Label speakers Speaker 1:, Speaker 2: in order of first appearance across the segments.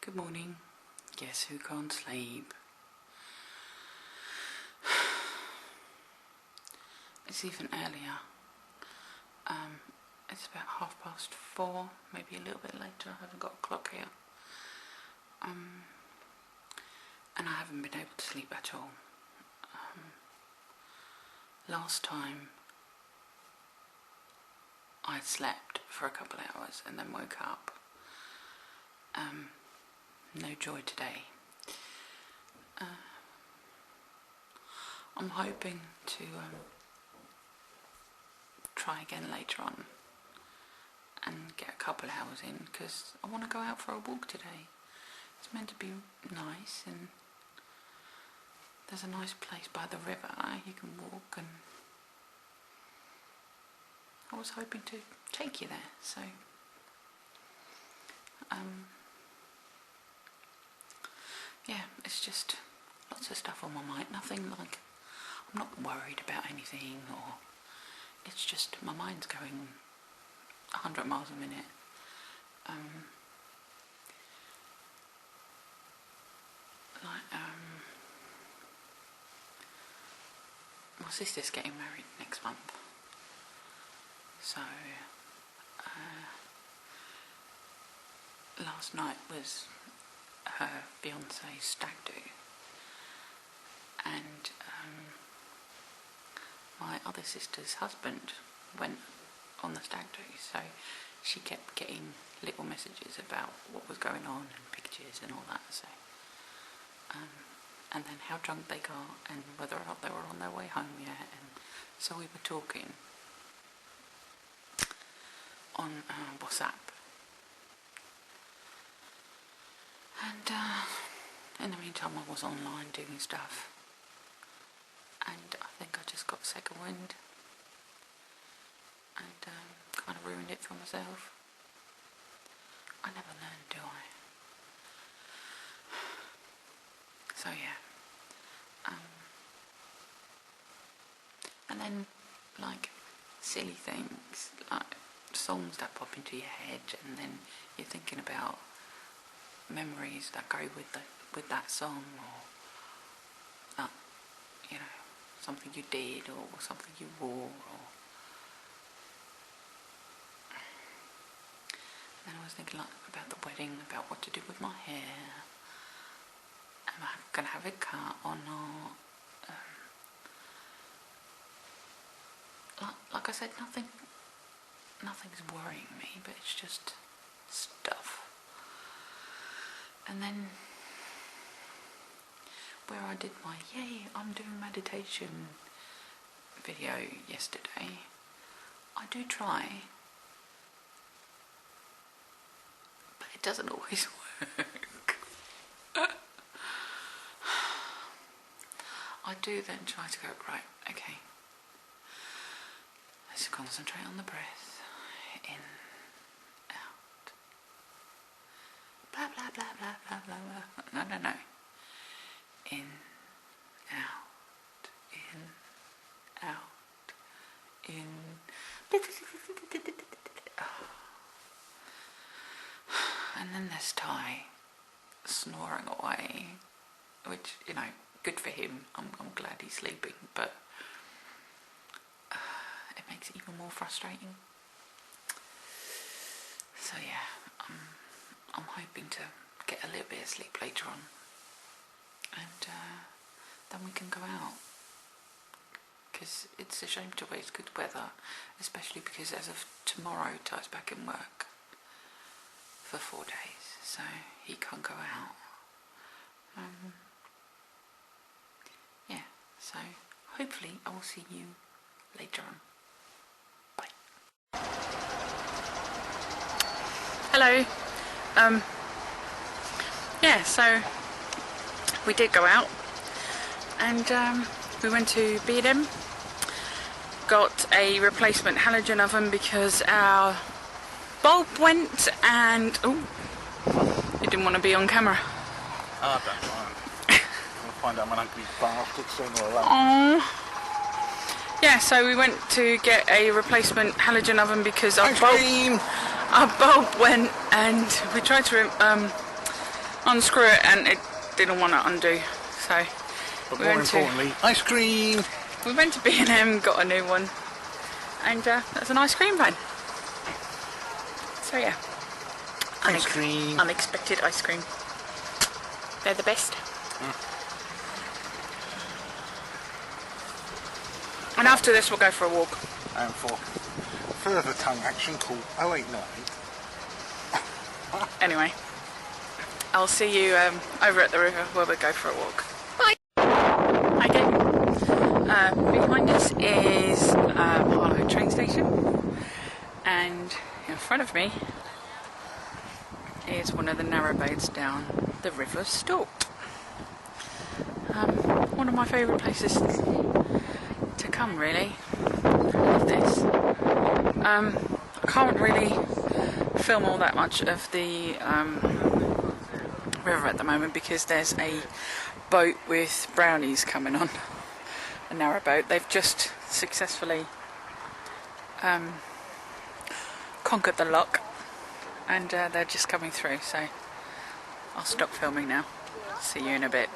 Speaker 1: Good morning. Guess who can't sleep? It's even earlier. It's about 4:30, maybe a little bit later. I haven't got a clock here. And I haven't been able to sleep at all. Last time I slept for a couple of hours and then woke up. No joy today. I'm hoping to try again later on and get a couple of hours in, because I want to go out for a walk today. It's meant to be nice, and there's a nice place by the river you can walk, and I was hoping to take you there. So yeah, it's just lots of stuff on my mind. Nothing like, I'm not worried about anything, or it's just my mind's going 100 miles a minute. My sister's getting married next month, so last night was her fiance's stag do, and my other sister's husband went on the stag do, so she kept getting little messages about what was going on and pictures and all that. So and then how drunk they got and whether or not they were on their way home yet, and so we were talking on WhatsApp, and in the meantime I was online doing stuff, and I think I just got second wind and kind of ruined it for myself. I never learn, do I? So yeah, and then like silly things, like songs that pop into your head, and then you're thinking about memories that go with that song, or that, you know, something you did or something you wore, or then I was thinking like about the wedding, about what to do with my hair. Am I gonna have it cut or not? Like I said, nothing's worrying me, but it's just stuff. And then where I did my yay, I'm doing meditation video yesterday, I do try, but it doesn't always work. I do then try to go, right, okay, let's concentrate on the breath, in, out, blah blah blah blah blah blah blah, no, in, out, in, out, in, and then there's Ty snoring away, which, you know, good for him. I'm glad he's sleeping, but it makes it even more frustrating. So yeah, I'm hoping to get a little bit of sleep later on, and then we can go out, because it's a shame to waste good weather, especially because as of tomorrow Ty's back in work for 4 days, so he can't go out. Yeah, so hopefully I will see you later on. Bye. Hello. Yeah, so we did go out, and we went to B&M, got a replacement halogen oven because our bulb went, and you didn't want to be on camera.
Speaker 2: I don't mind. We'll find out when ugly bastard sooner or later.
Speaker 1: Oh. Yeah, so we went to get a replacement halogen oven because our bulb went, and we tried to unscrew it and it didn't want to undo. So
Speaker 2: But more importantly, ice cream!
Speaker 1: We went to B&M, got a new one, and that's an ice cream van. So yeah.
Speaker 2: Ice cream.
Speaker 1: Unexpected ice cream. They're the best. And after this we'll go for a walk.
Speaker 2: And for further tongue action, call 089.
Speaker 1: Anyway, I'll see you over at the river where we go for a walk. Bye! Okay. Behind us is Harlow train station, and in front of me is one of the narrowboats down the River Stort. One of my favourite places to come, really. I love this. I can't really film all that much of the river at the moment because there's a boat with brownies coming on, a narrowboat. They've just successfully conquered the lock, and they're just coming through, so I'll stop filming now. See you in a bit.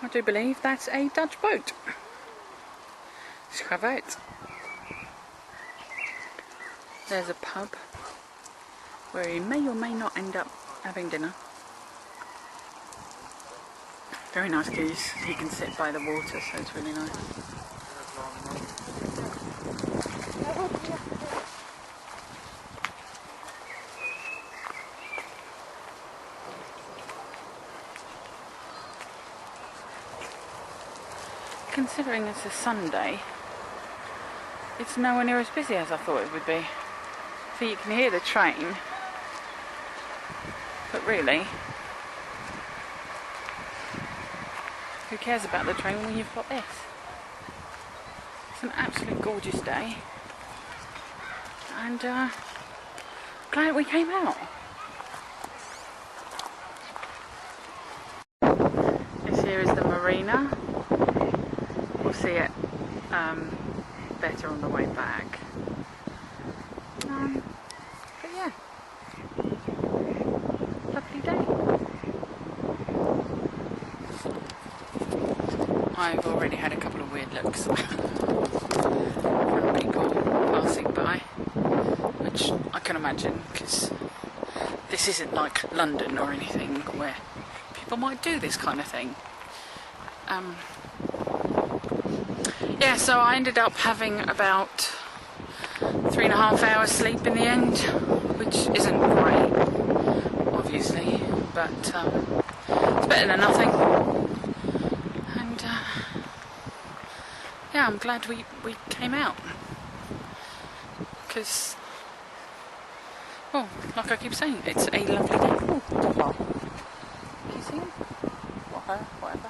Speaker 1: I do believe that's a Dutch boat. Let's have it. There's a pub where you may or may not end up having dinner. Very nice because you can sit by the water, so it's really nice. Considering it's a Sunday, it's nowhere near as busy as I thought it would be. So you can hear the train, but really, who cares about the train when you've got this? It's an absolutely gorgeous day, and glad we came out. This here is the marina. We'll see it better on the way back. But yeah, lovely day. I've already had a couple of weird looks from people passing by, which I can imagine because this isn't like London or anything where people might do this kind of thing. Yeah, so I ended up having about 3.5 hours sleep in the end, which isn't great, obviously, but it's better than nothing. And yeah, I'm glad we came out, because, well, like I keep saying, it's a lovely day. Oh, well, can you see him? Or her, whatever.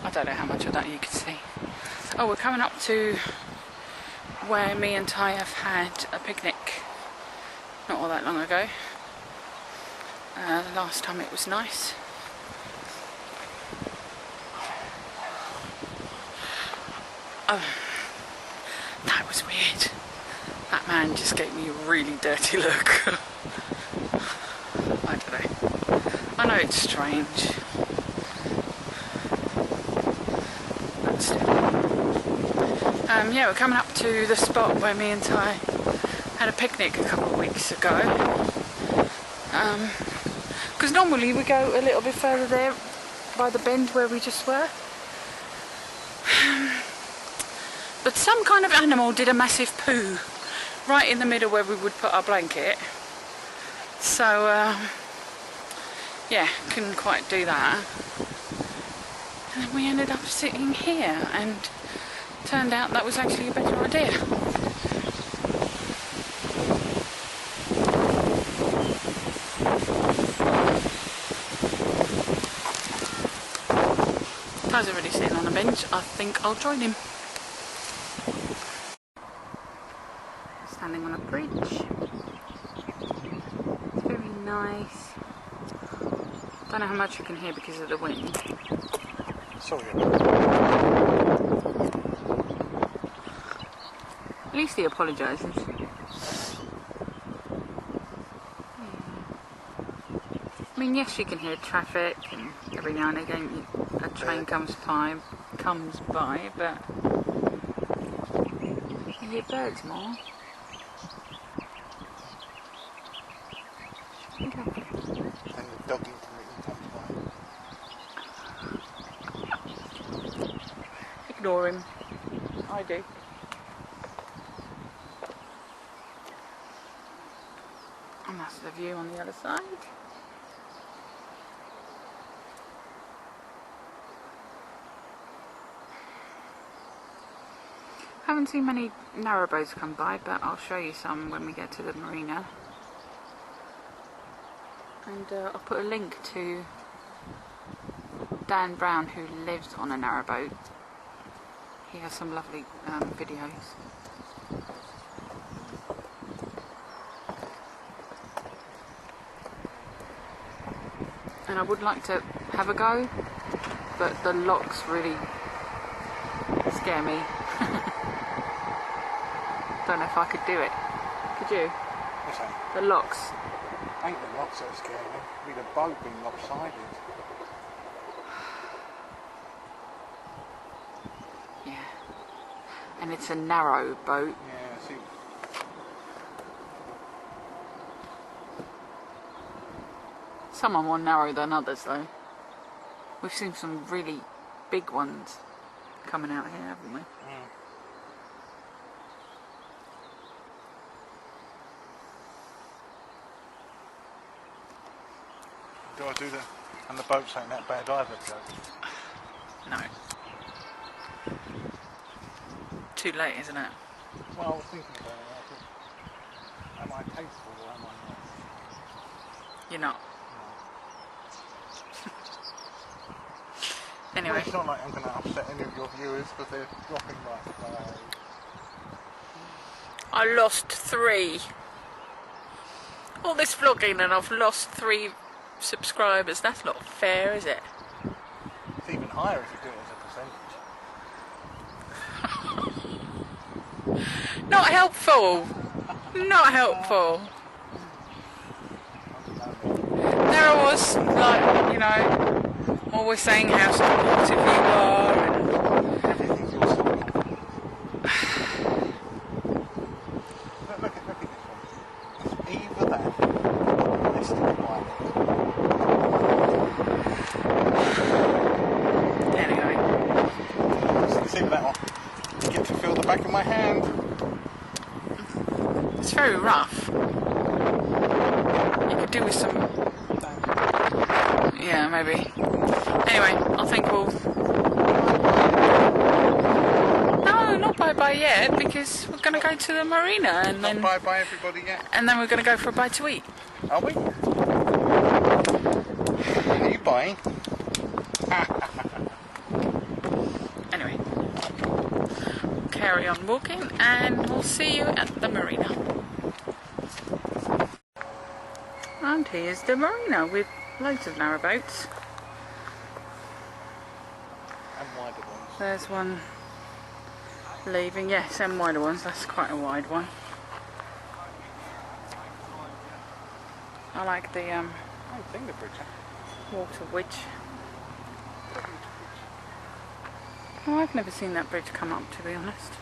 Speaker 1: I don't know how much of that you can see. Oh, we're coming up to where me and Ty have had a picnic not all that long ago. The last time it was nice. Oh, that was weird. That man just gave me a really dirty look. I don't know. I know it's strange. Yeah, we're coming up to the spot where me and Ty had a picnic a couple of weeks ago. Because normally we go a little bit further there by the bend where we just were. But some kind of animal did a massive poo right in the middle where we would put our blanket. So, yeah, couldn't quite do that. And then we ended up sitting here, and turned out that was actually a better idea. Ty's already sitting on a bench. I think I'll join him. Standing on a bridge. It's very nice. Don't know how much you can hear because of the wind.
Speaker 2: Sorry.
Speaker 1: At least he apologises. I mean, yes, you can hear traffic, and every now and again a train comes by, but you hear birds more. Lovely.
Speaker 2: And the dog intermittent comes by.
Speaker 1: Ignore him. I do. And that's the view on the other side. Haven't seen many narrowboats come by, but I'll show you some when we get to the marina. And I'll put a link to Dan Brown, who lives on a narrowboat. He has some lovely videos. And I would like to have a go, but the locks really scare me. Don't know if I could do it. Could you?
Speaker 2: What's that?
Speaker 1: The locks.
Speaker 2: Ain't the locks that scare me. It'd be the boat being lopsided.
Speaker 1: Yeah. And it's a narrow boat.
Speaker 2: Yeah, see.
Speaker 1: Some are more narrow than others, though. We've seen some really big ones coming out here, haven't we?
Speaker 2: Mm. Do I do that? And the boats ain't that bad either, Joe.
Speaker 1: No. Too late, isn't it?
Speaker 2: Well, I was thinking about it. Am I tasteful or am I not?
Speaker 1: You're not.
Speaker 2: No.
Speaker 1: Anyway.
Speaker 2: Well, it's not like I'm going to upset any of your viewers because they're dropping like flies.
Speaker 1: I lost 3. All this vlogging and I've lost 3 subscribers. That's not fair, is it?
Speaker 2: It's even higher if you do it as a percentage.
Speaker 1: Not helpful. Not helpful. There I was, like, you know, always saying how supportive you are.
Speaker 2: Everything's your support. Look at this one. It's either that or domestic violence.
Speaker 1: Anyway.
Speaker 2: See with that one. You get to feel the back of my hand.
Speaker 1: It's very rough. You could do with some... Yeah, maybe. Anyway, I think we'll... No, not bye-bye yet, because we're going to go to the marina and then...
Speaker 2: Not bye-bye everybody yet.
Speaker 1: And then we're going to go for a bite to eat.
Speaker 2: Are we? Are you buying?
Speaker 1: Anyway. Carry on walking and we'll see you at the marina. And here's the marina with loads of narrowboats.
Speaker 2: And wider ones.
Speaker 1: There's one leaving, yes, and wider ones. That's quite a wide one. I like the
Speaker 2: I haven't seen the bridge.
Speaker 1: water bridge. Oh, I've never seen that bridge come up, to be honest.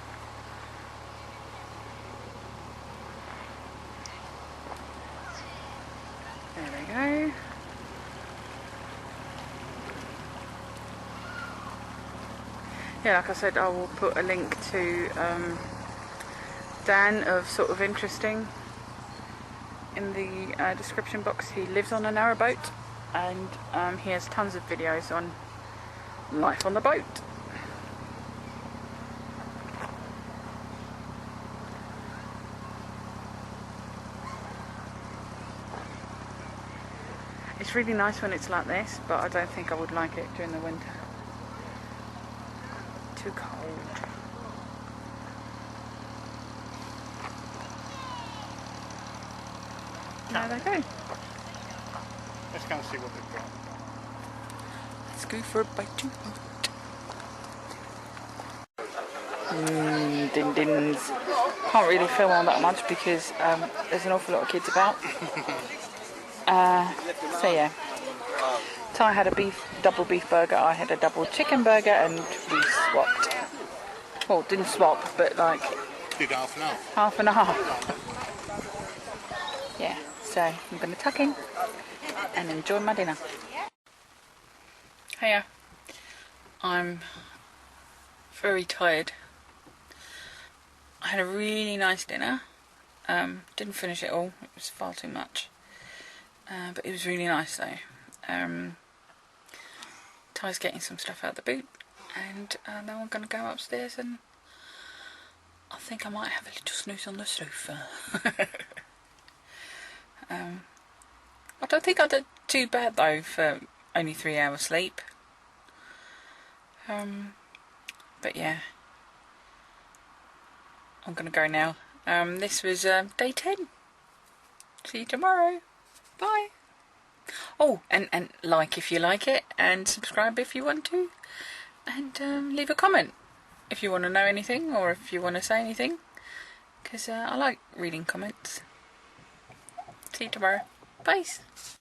Speaker 1: There we go. Yeah, like I said, I will put a link to Dan of Sort of Interesting in the description box. He lives on a narrowboat and he has tons of videos on life on the boat. It's really nice when it's like this, but I don't think I would like it during the winter. Too cold. There they go.
Speaker 2: Let's go and see what they've got.
Speaker 1: Let's go for a bite to eat. Din dins. Can't really film on that much because there's an awful lot of kids about. So yeah. Ty had a double beef burger, I had a double chicken burger, and we swapped. Well, didn't swap, but like...
Speaker 2: Did half and half.
Speaker 1: Half and half. Yeah, so I'm going to tuck in and enjoy my dinner. Hiya. I'm very tired. I had a really nice dinner. Didn't finish it all, it was far too much. But it was really nice though. Ty's getting some stuff out of the boot, and then I'm going to go upstairs and I think I might have a little snooze on the sofa. I don't think I did too bad though for only 3 hours sleep. But yeah, I'm going to go now. This was day 10. See you tomorrow. Bye. Oh, and like if you like it, and subscribe if you want to, and leave a comment if you want to know anything or if you want to say anything, because I like reading comments. See you tomorrow. Bye.